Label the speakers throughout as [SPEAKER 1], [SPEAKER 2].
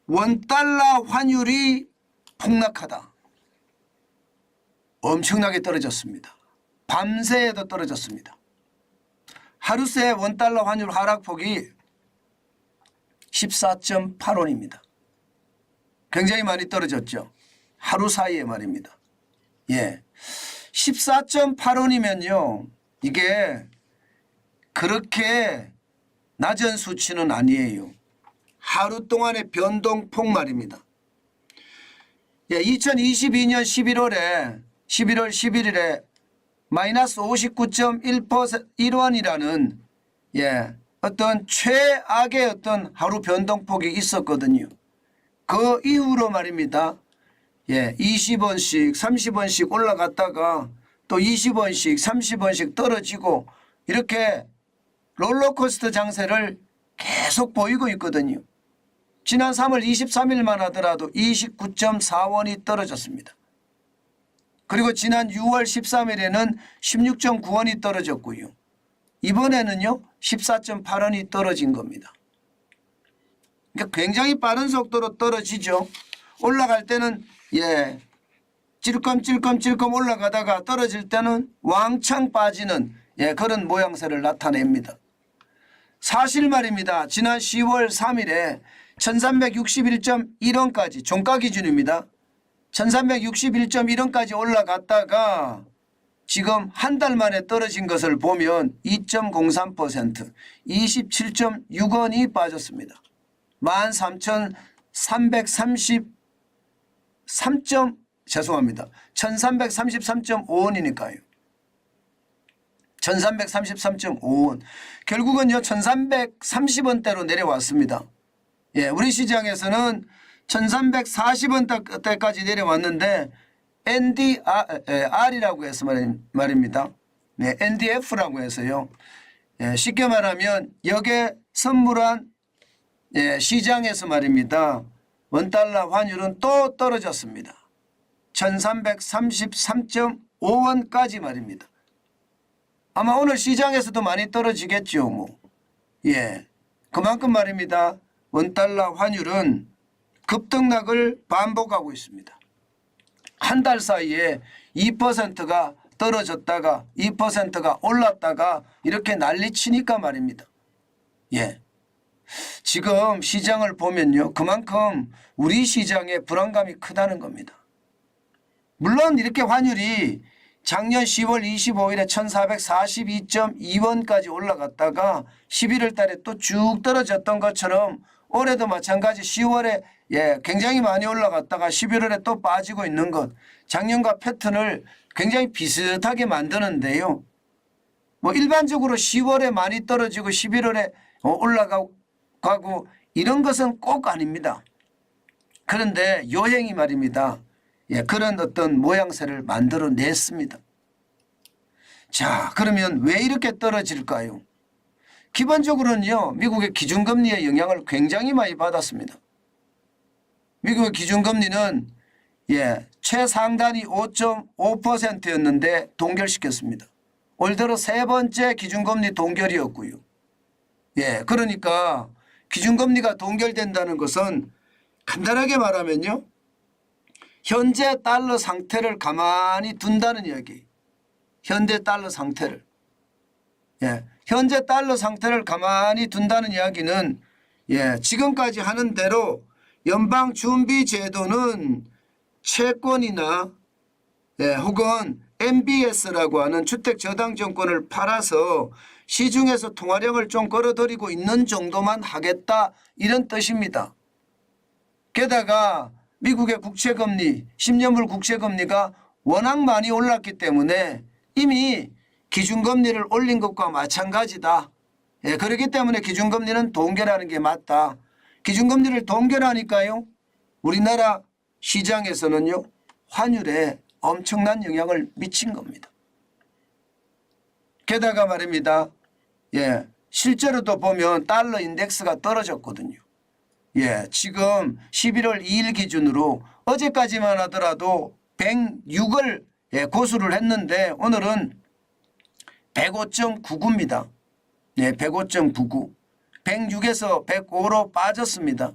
[SPEAKER 1] 원달러 환율이 폭락하다. 엄청나게 떨어졌습니다. 밤새도 떨어졌습니다. 하루 새 원달러 환율 하락폭이 14.8원입니다. 굉장히 많이 떨어졌죠. 하루 사이에 말입니다. 예, 14.8원이면요. 이게 그렇게 낮은 수치는 아니에요. 하루 동안의 변동폭 말입니다. 예, 2022년 11월 11일에 마이너스 59.1원이라는 예, 어떤 최악의 어떤 하루 변동폭이 있었거든요. 그 이후로 말입니다. 예, 20원씩 30원씩 올라갔다가 또 20원씩 30원씩 떨어지고 이렇게 롤러코스터 장세를 계속 보이고 있거든요. 지난 3월 23일만 하더라도 29.4원이 떨어졌습니다. 그리고 지난 6월 13일에는 16.9원이 떨어졌고요. 이번에는요 14.8원이 떨어진 겁니다. 그러니까 굉장히 빠른 속도로 떨어지죠. 올라갈 때는 예, 찔끔찔끔 올라가다가 떨어질 때는 왕창 빠지는 예, 그런 모양새를 나타냅니다. 사실 말입니다. 지난 10월 3일에 1361.1원까지 종가 기준입니다. 1361.1원까지 올라갔다가 지금 한 달 만에 떨어진 것을 보면 2.03% 27.6원이 빠졌습니다. 1333.5원이니까요. 1333.5원. 결국은요 1330원대로 내려왔습니다. 예, 우리 시장에서는 1340원대까지 내려왔는데 NDR이라고 해서 말입니다. 네, NDF라고 해서요. 예, 쉽게 말하면 역에 선물한 예, 시장에서 말입니다. 원달러 환율은 또 떨어졌습니다. 1333.5원까지 말입니다. 아마 오늘 시장에서도 많이 떨어지겠죠. 뭐. 예, 그만큼 말입니다. 원달러 환율은 급등락을 반복하고 있습니다. 한 달 사이에 2%가 떨어졌다가 2%가 올랐다가 이렇게 난리치니까 말입니다. 예, 지금 시장을 보면요. 그만큼 우리 시장의 불안감이 크다는 겁니다. 물론 이렇게 환율이 작년 10월 25일에 1442.2원까지 올라갔다가 11월 달에 또 쭉 떨어졌던 것처럼 올해도 마찬가지 10월에 예, 굉장히 많이 올라갔다가 11월에 또 빠지고 있는 것. 작년과 패턴을 굉장히 비슷하게 만드는데요. 뭐 일반적으로 10월에 많이 떨어지고 11월에 올라가고 이런 것은 꼭 아닙니다. 그런데 요행이 말입니다. 예, 그런 어떤 모양새를 만들어냈습니다. 자, 그러면 왜 이렇게 떨어질까요? 기본적으로는요. 미국의 기준금리의 영향을 굉장히 많이 받았습니다. 미국의 기준금리는 예, 최상단이 5.5%였는데 동결시켰습니다. 올 들어 세 번째 기준금리 동결이었고요. 예, 그러니까 기준금리가 동결된다는 것은 간단하게 말하면요. 현재 달러 상태를 가만히 둔다는 이야기. 현재 달러 상태를. 예, 현재 달러 상태를 가만히 둔다는 이야기는 예, 지금까지 하는 대로 연방준비제도는 채권이나 예, 혹은 MBS라고 하는 주택저당증권을 팔아서 시중에서 통화량을 좀 끌어들이고 있는 정도만 하겠다 이런 뜻입니다. 게다가 미국의 국채금리 10년물 국채금리가 워낙 많이 올랐기 때문에 이미 기준금리를 올린 것과 마찬가지다. 예, 그렇기 때문에 기준금리는 동결하는 게 맞다. 기준금리를 동결하니까요. 우리나라 시장에서는요. 환율에 엄청난 영향을 미친 겁니다. 게다가 말입니다. 예, 실제로도 보면 달러 인덱스가 떨어졌거든요. 예, 지금 11월 2일 기준으로 어제까지만 하더라도 106을 예, 고수를 했는데 오늘은 105.99입니다. 예, 105.99. 106에서 105로 빠졌습니다.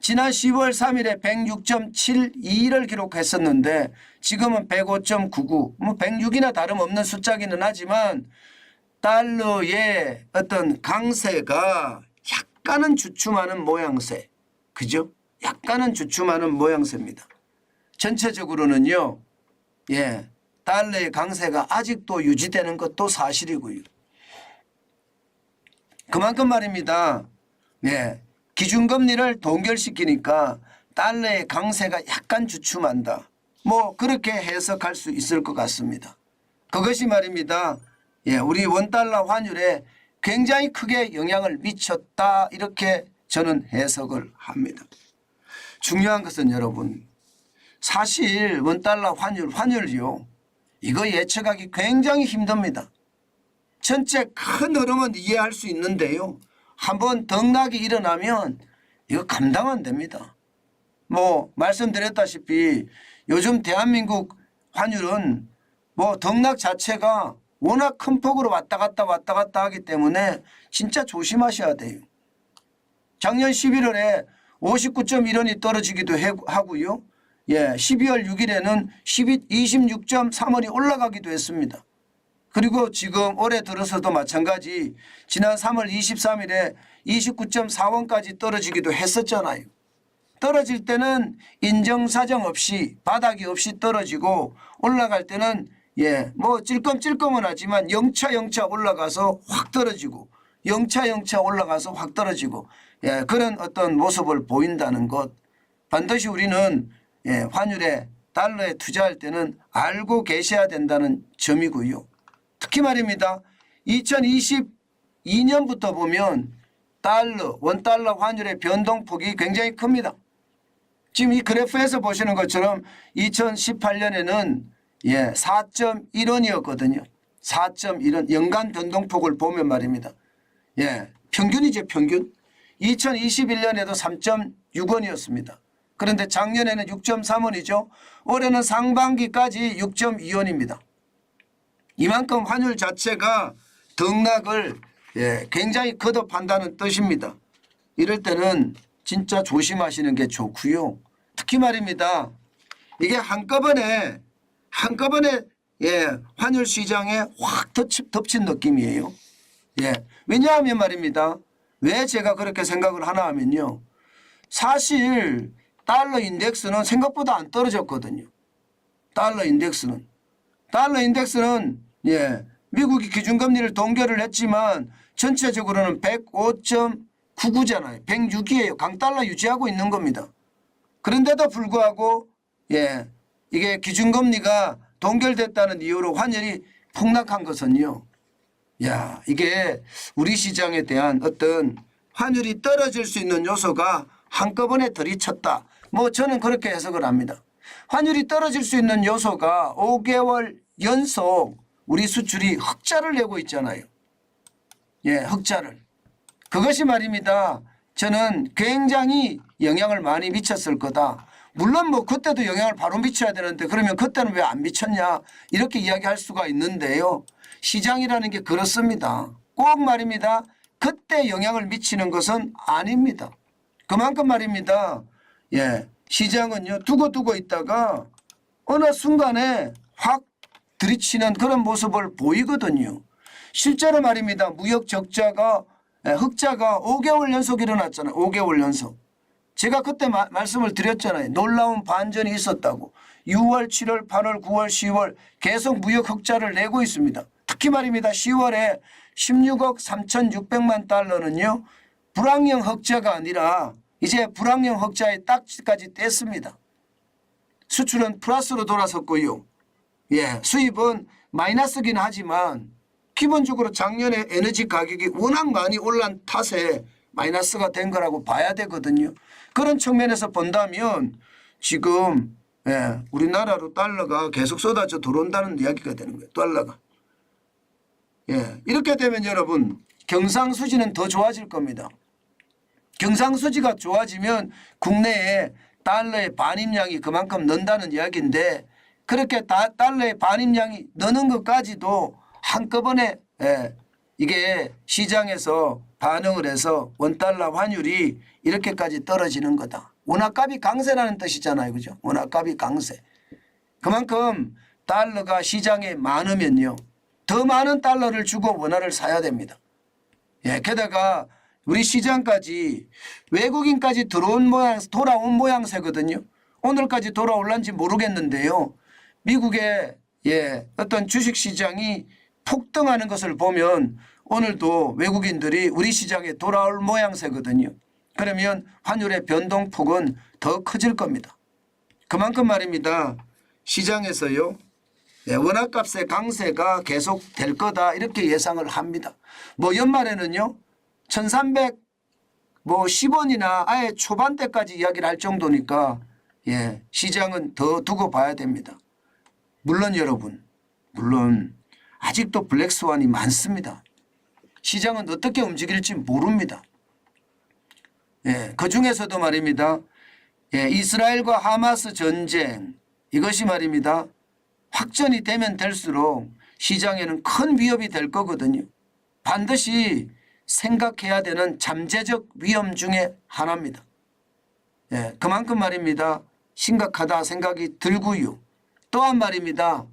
[SPEAKER 1] 지난 10월 3일에 106.72를 기록했었는데 지금은 105.99, 뭐 106이나 다름없는 숫자기는 하지만 달러의 어떤 강세가 약간은 주춤하는 모양새. 그죠? 약간은 주춤하는 모양새입니다. 전체적으로는요. 예, 달러의 강세가 아직도 유지되는 것도 사실이고요. 그만큼 말입니다. 예, 기준금리를 동결시키니까 달러의 강세가 약간 주춤한다. 뭐 그렇게 해석할 수 있을 것 같습니다. 그것이 말입니다. 예, 우리 원달러 환율에 굉장히 크게 영향을 미쳤다. 이렇게 저는 해석을 합니다. 중요한 것은 여러분, 사실 원달러 환율이요. 이거 예측하기 굉장히 힘듭니다. 전체 큰 흐름은 이해할 수 있는데요. 한번 등락이 일어나면 이거 감당 안 됩니다. 뭐 말씀드렸다시피 요즘 대한민국 환율은 뭐 등락 자체가 워낙 큰 폭으로 왔다 갔다 하기 때문에 진짜 조심하셔야 돼요. 작년 11월에 59.1원이 떨어지기도 하고요. 예, 12월 6일에는 26.3원이 올라가기도 했습니다. 그리고 지금 올해 들어서도 마찬가지 지난 3월 23일에 29.4원까지 떨어지기도 했었잖아요. 떨어질 때는 인정사정 없이 바닥이 없이 떨어지고 올라갈 때는 예, 뭐 찔끔찔끔은 하지만 영차 올라가서 확 떨어지고 영차 올라가서 확 떨어지고 예, 그런 어떤 모습을 보인다는 것. 반드시 우리는 예, 환율에 달러에 투자할 때는 알고 계셔야 된다는 점이고요. 특히 말입니다. 2022년부터 보면 원달러 환율의 변동폭이 굉장히 큽니다. 지금 이 그래프에서 보시는 것처럼 2018년에는 예, 4.1원이었거든요. 4.1원 연간 변동폭을 보면 말입니다. 예, 평균이죠, 평균. 2021년에도 3.6원이었습니다. 그런데 작년에는 6.3원이죠. 올해는 상반기까지 6.2원입니다. 이만큼 환율 자체가 등락을 예, 굉장히 거듭한다는 뜻입니다. 이럴 때는 진짜 조심하시는 게 좋고요. 특히 말입니다. 이게 한꺼번에 예, 환율 시장에 확 덮친 느낌이에요. 예, 왜냐하면 말입니다. 왜 제가 그렇게 생각을 하나 하면요. 사실 달러 인덱스는 생각보다 안 떨어졌거든요. 달러 인덱스는 예, 미국이 기준금리를 동결을 했지만 전체적으로는 105.99잖아요. 106이에요. 강달러 유지하고 있는 겁니다. 그런데도 불구하고 예, 이게 기준금리가 동결됐다는 이유로 환율이 폭락한 것은요. 야, 이게 우리 시장에 대한 어떤 환율이 떨어질 수 있는 요소가 한꺼번에 들이쳤다. 뭐 저는 그렇게 해석을 합니다. 환율이 떨어질 수 있는 요소가 5개월 연속 우리 수출이 흑자를 내고 있잖아요. 예, 흑자를. 그것이 말입니다. 저는 굉장히 영향을 많이 미쳤을 거다. 물론 뭐 그때도 영향을 바로 미쳐야 되는데 그러면 그때는 왜 안 미쳤냐 이렇게 이야기할 수가 있는데요. 시장이라는 게 그렇습니다. 꼭 말입니다. 그때 영향을 미치는 것은 아닙니다. 그만큼 말입니다. 예, 시장은요 두고 있다가 어느 순간에 확 들이치는 그런 모습을 보이거든요. 실제로 말입니다. 무역 적자가 흑자가 5개월 연속 일어났잖아요. 5개월 연속. 제가 그때 말씀을 드렸잖아요. 놀라운 반전이 있었다고. 6월, 7월, 8월, 9월, 10월 계속 무역 흑자를 내고 있습니다. 특히 말입니다. 10월에 16억 3,600만 달러는요. 불황형 흑자가 아니라 이제 불황형 흑자의 딱지까지 뗐습니다. 수출은 플러스로 돌아섰고요. 예, 수입은 마이너스긴 하지만 기본적으로 작년에 에너지 가격이 워낙 많이 올란 탓에 마이너스가 된 거라고 봐야 되거든요. 그런 측면에서 본다면 지금 예, 우리나라로 달러가 계속 쏟아져 들어온다는 이야기가 되는 거예요. 달러가. 예, 이렇게 되면 여러분 경상수지는 더 좋아질 겁니다. 경상수지가 좋아지면 국내에 달러의 반입량이 그만큼 는다는 이야기인데 그렇게 달러의 반입량이 느는 것까지도 한꺼번에 예, 이게 시장에서 반응을 해서 원달러 환율이 이렇게까지 떨어지는 거다. 원화값이 강세라는 뜻이잖아요. 그죠? 원화값이 강세. 그만큼 달러가 시장에 많으면요. 더 많은 달러를 주고 원화를 사야 됩니다. 예, 게다가 우리 시장까지 외국인까지 돌아온 모양새거든요. 오늘까지 돌아올란지 모르겠는데요. 미국의 어떤 주식시장이 폭등하는 것을 보면 오늘도 외국인들이 우리 시장에 돌아올 모양새거든요. 그러면 환율의 변동폭은 더 커질 겁니다. 그만큼 말입니다. 시장에서요. 원화값의 강세가 계속 될 거다 이렇게 예상을 합니다. 뭐 연말에는요. 1310원이나 아예 초반대까지 이야기를 할 정도니까 시장은 더 두고 봐야 됩니다. 물론 여러분 아직도 블랙스완이 많습니다. 시장은 어떻게 움직일지 모릅니다. 그중에서도 말입니다. 이스라엘과 하마스 전쟁 이것이 말입니다. 확전이 되면 될수록 시장에는 큰 위협이 될 거거든요. 반드시 생각해야 되는 잠재적 위험 중에 하나입니다. 그만큼 말입니다. 심각하다 생각이 들고요. 또한 말입니다.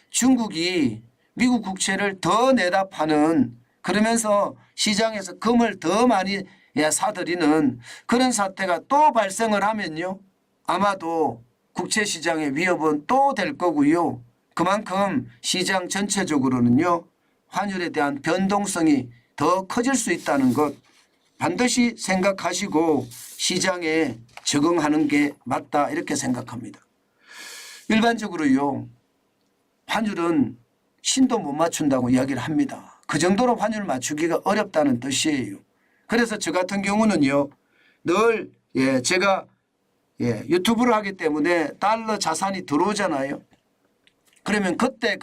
[SPEAKER 1] 중국이 미국 국채를 더 내다 파는 그러면서 시장에서 금을 더 많이 사들이는 그런 사태가 또 발생을 하면요. 아마도 국채 시장의 위협은 또 될 거고요. 그만큼 시장 전체적으로는요. 환율에 대한 변동성이 더 커질 수 있다는 것 반드시 생각하시고 시장에 적응하는 게 맞다 이렇게 생각합니다. 일반적으로요. 환율은 신도 못 맞춘다고 이야기를 합니다. 그 정도로 환율을 맞추기가 어렵다는 뜻이에요. 그래서 저 같은 경우는요. 늘 제가 유튜브를 하기 때문에 달러 자산이 들어오잖아요. 그러면 그때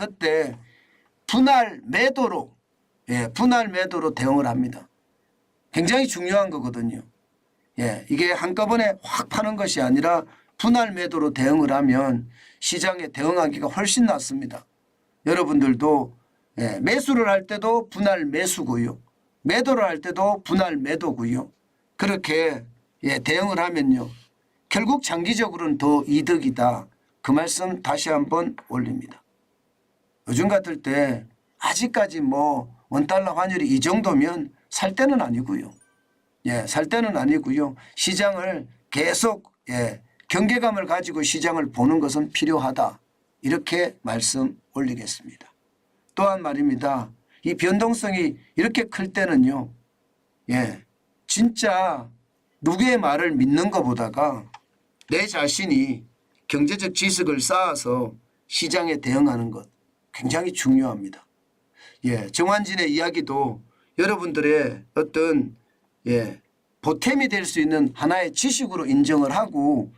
[SPEAKER 1] 분할 매도로 대응을 합니다. 굉장히 중요한 거거든요. 이게 한꺼번에 확 파는 것이 아니라 분할 매도로 대응을 하면 시장에 대응하기가 훨씬 낫습니다. 여러분들도 매수를 할 때도 분할 매수고요. 매도를 할 때도 분할 매도고요. 그렇게 대응을 하면요. 결국 장기적으로는 더 이득이다. 그 말씀 다시 한번 올립니다. 요즘 같을 때 아직까지 뭐 원달러 환율이 이 정도면 살 때는 아니고요. 살 때는 아니고요. 시장을 계속 경계감을 가지고 시장을 보는 것은 필요하다. 이렇게 말씀 올리겠습니다. 또한 말입니다. 이 변동성이 이렇게 클 때는요. 진짜 누구의 말을 믿는 것보다가 내 자신이 경제적 지식을 쌓아서 시장에 대응하는 것 굉장히 중요합니다. 정환진의 이야기도 여러분들의 어떤 보탬이 될 수 있는 하나의 지식으로 인정을 하고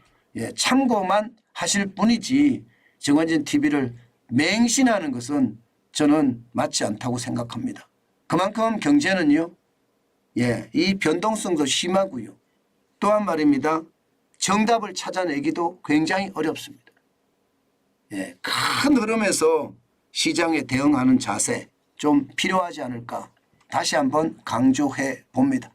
[SPEAKER 1] 참고만 하실 뿐이지 정환진 TV를 맹신하는 것은 저는 맞지 않다고 생각합니다. 그만큼 경제는요. 이 변동성도 심하고요. 또한 말입니다. 정답을 찾아내기도 굉장히 어렵습니다. 큰 흐름에서 시장에 대응하는 자세 좀 필요하지 않을까 다시 한번 강조해 봅니다.